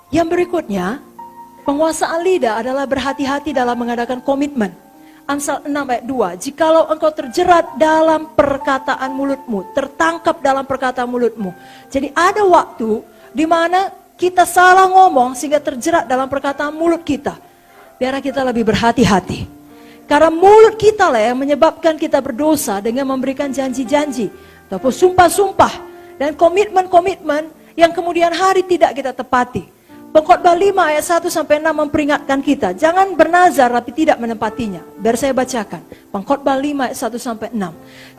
Yang berikutnya, penguasaan lidah adalah berhati-hati dalam mengadakan komitmen. Amsal 6 ayat 2, jikalau engkau terjerat dalam perkataan mulutmu, tertangkap dalam perkataan mulutmu. Jadi ada waktu di mana kita salah ngomong sehingga terjerat dalam perkataan mulut kita. Biar kita lebih berhati-hati. Karena mulut kita lah yang menyebabkan kita berdosa dengan memberikan janji-janji ataupun sumpah-sumpah dan komitmen-komitmen yang kemudian hari tidak kita tepati. Pengkhotbah 5 ayat 1-6 memperingatkan kita, jangan bernazar tapi tidak menepatinya. Biar saya bacakan. Pengkhotbah 5 ayat 1-6.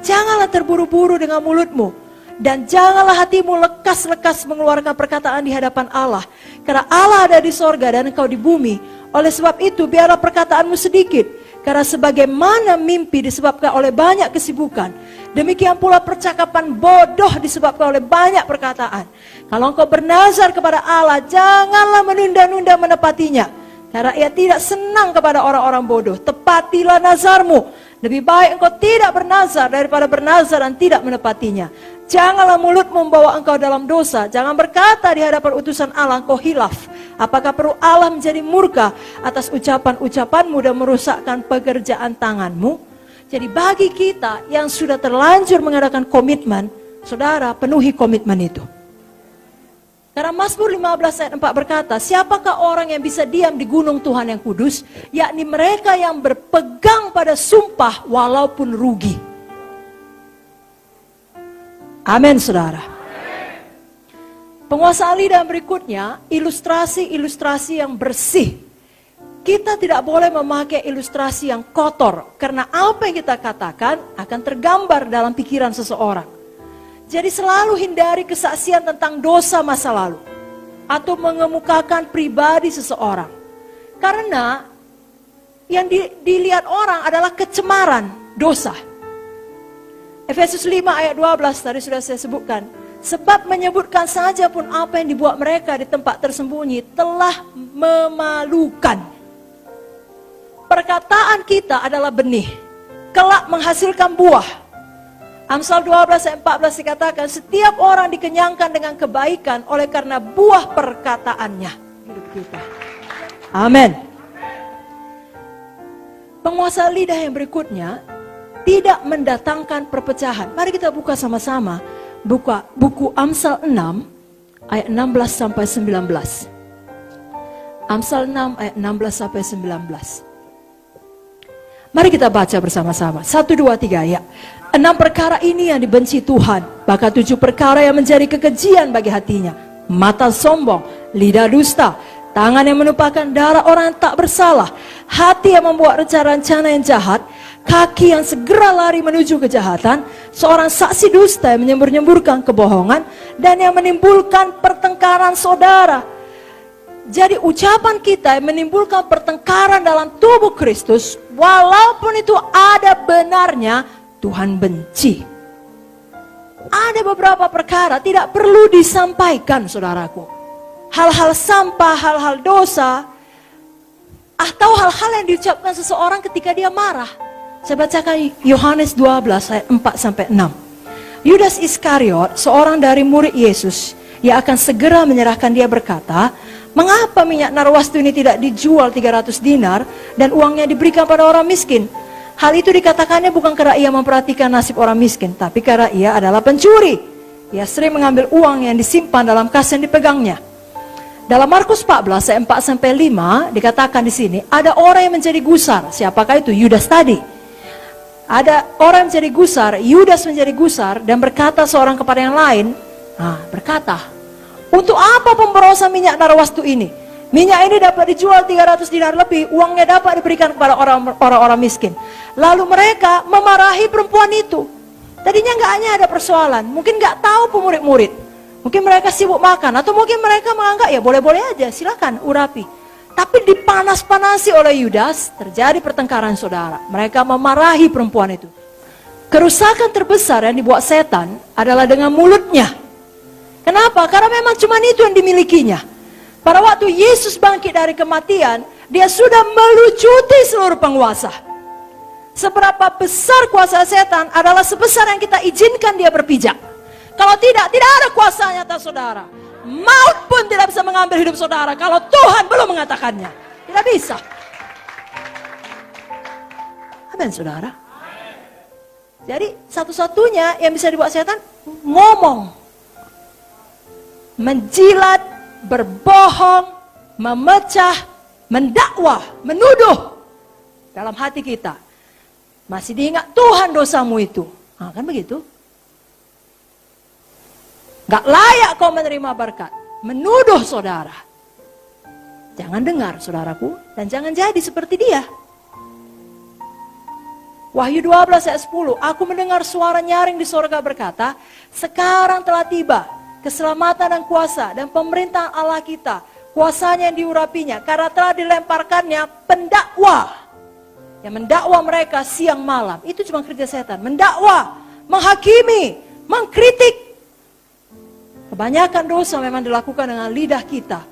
Janganlah terburu-buru dengan mulutmu, dan janganlah hatimu lekas-lekas mengeluarkan perkataan di hadapan Allah. Karena Allah ada di sorga dan engkau di bumi. Oleh sebab itu biarlah perkataanmu sedikit. Karena sebagaimana mimpi disebabkan oleh banyak kesibukan, demikian pula percakapan bodoh disebabkan oleh banyak perkataan. Kalau engkau bernazar kepada Allah, janganlah menunda-nunda menepatinya. Karena ia tidak senang kepada orang-orang bodoh. Tepatilah nazarmu. Lebih baik engkau tidak bernazar daripada bernazar dan tidak menepatinya. Janganlah mulutmu membawa engkau dalam dosa. Jangan berkata di hadapan utusan Allah engkau hilaf. Apakah perlu Allah menjadi murka atas ucapan-ucapanmu dan merusakkan pekerjaan tanganmu? Jadi bagi kita yang sudah terlanjur mengadakan komitmen, saudara penuhi komitmen itu. Karena Mazmur 15 ayat 4 berkata, siapakah orang yang bisa diam di gunung Tuhan yang kudus? Yakni mereka yang berpegang pada sumpah walaupun rugi. Amin, saudara. Penguasaan lidah berikutnya, ilustrasi-ilustrasi yang bersih. Kita tidak boleh memakai ilustrasi yang kotor, karena apa yang kita katakan akan tergambar dalam pikiran seseorang. Jadi selalu hindari kesaksian tentang dosa masa lalu, atau mengemukakan pribadi seseorang. Karena yang dilihat orang adalah kecemaran dosa. Efesus 5 ayat 12 tadi sudah saya sebutkan. Sebab menyebutkan saja pun apa yang dibuat mereka di tempat tersembunyi telah memalukan. Perkataan kita adalah benih, kelak menghasilkan buah. Amsal 12 ayat 14 dikatakan, setiap orang dikenyangkan dengan kebaikan oleh karena buah perkataannya. Hidup kita. Amin. Penguasa lidah yang berikutnya, tidak mendatangkan perpecahan. Mari kita buka sama-sama. Buka buku Amsal 6 ayat 16 sampai 19. Amsal 6 ayat 16 sampai 19. Mari kita baca bersama-sama. 1, 2, 3 ya. 6 perkara ini yang dibenci Tuhan, bahkan 7 perkara yang menjadi kekejian bagi hatinya. Mata sombong, lidah dusta, tangan yang menumpahkan darah orang yang tak bersalah, hati yang membuat rencana-rencana yang jahat, kaki yang segera lari menuju kejahatan, seorang saksi dusta yang menyembur-nyemburkan kebohongan, dan yang menimbulkan pertengkaran saudara. Jadi ucapan kita yang menimbulkan pertengkaran dalam tubuh Kristus, walaupun itu ada benarnya, Tuhan benci. Ada beberapa perkara tidak perlu disampaikan, saudaraku. Hal-hal sampah, hal-hal dosa, atau hal-hal yang diucapkan seseorang ketika dia marah. Saya bacakan Yohanes 12 ayat 4-6. Yudas Iskariot, seorang dari murid Yesus, yang akan segera menyerahkan dia berkata, mengapa minyak narwastu ini tidak dijual 300 dinar dan uangnya diberikan pada orang miskin? Hal itu dikatakannya bukan karena ia memperhatikan nasib orang miskin, tapi karena ia adalah pencuri. Ia sering mengambil uang yang disimpan dalam kas yang dipegangnya. Dalam Markus 14 ayat 4-5 dikatakan di sini, ada orang yang menjadi gusar. Siapakah itu? Yudas tadi. Ada orang yang menjadi gusar, Yudas menjadi gusar dan berkata seorang kepada yang lain, berkata, untuk apa pemborosan minyak narwastu ini? Minyak ini dapat dijual 300 dinar lebih, uangnya dapat diberikan kepada orang-orang miskin. Lalu mereka memarahi perempuan itu. Tadinya nggak hanya ada persoalan, mungkin nggak tahu pemurid-murid. Mungkin mereka sibuk makan, atau mungkin mereka menganggap ya boleh-boleh aja, silakan urapi. Tapi dipanas-panasi oleh Yudas, terjadi pertengkaran saudara. Mereka memarahi perempuan itu. Kerusakan terbesar yang dibuat setan adalah dengan mulutnya. Kenapa? Karena memang cuma itu yang dimilikinya. Pada waktu Yesus bangkit dari kematian, dia sudah melucuti seluruh penguasa. Seberapa besar kuasa setan adalah sebesar yang kita izinkan dia berpijak. Kalau tidak, tidak ada kuasanya atas saudara. Maut pun tidak bisa mengambil hidup saudara kalau Tuhan belum mengatakannya. Tidak bisa. Amin, saudara. Jadi satu-satunya yang bisa dibuat setan ngomong, menjilat, berbohong, memecah, mendakwa, menuduh dalam hati kita. Masih diingat Tuhan dosamu itu. Nah, kan begitu. Gak layak kau menerima berkat. Menuduh saudara. Jangan dengar saudaraku. Dan jangan jadi seperti dia. Wahyu 12 ayat 10. Aku mendengar suara nyaring di sorga berkata, sekarang telah tiba keselamatan dan kuasa dan pemerintahan Allah kita. Kuasanya yang diurapinya. Karena telah dilemparkannya pendakwa. Yang mendakwa mereka siang malam. Itu cuma kerja setan. Mendakwa, menghakimi, mengkritik. Kebanyakan dosa memang dilakukan dengan lidah kita.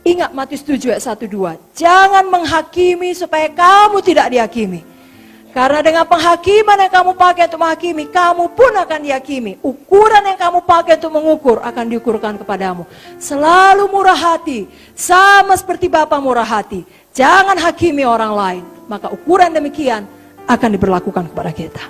Ingat Matius 7 ayat 1-2. Jangan menghakimi supaya kamu tidak dihakimi. Karena dengan penghakiman yang kamu pakai untuk menghakimi, kamu pun akan dihakimi. Ukuran yang kamu pakai untuk mengukur akan diukurkan kepadamu. Selalu murah hati, sama seperti Bapa murah hati. Jangan hakimi orang lain. Maka ukuran demikian akan diberlakukan kepada kita.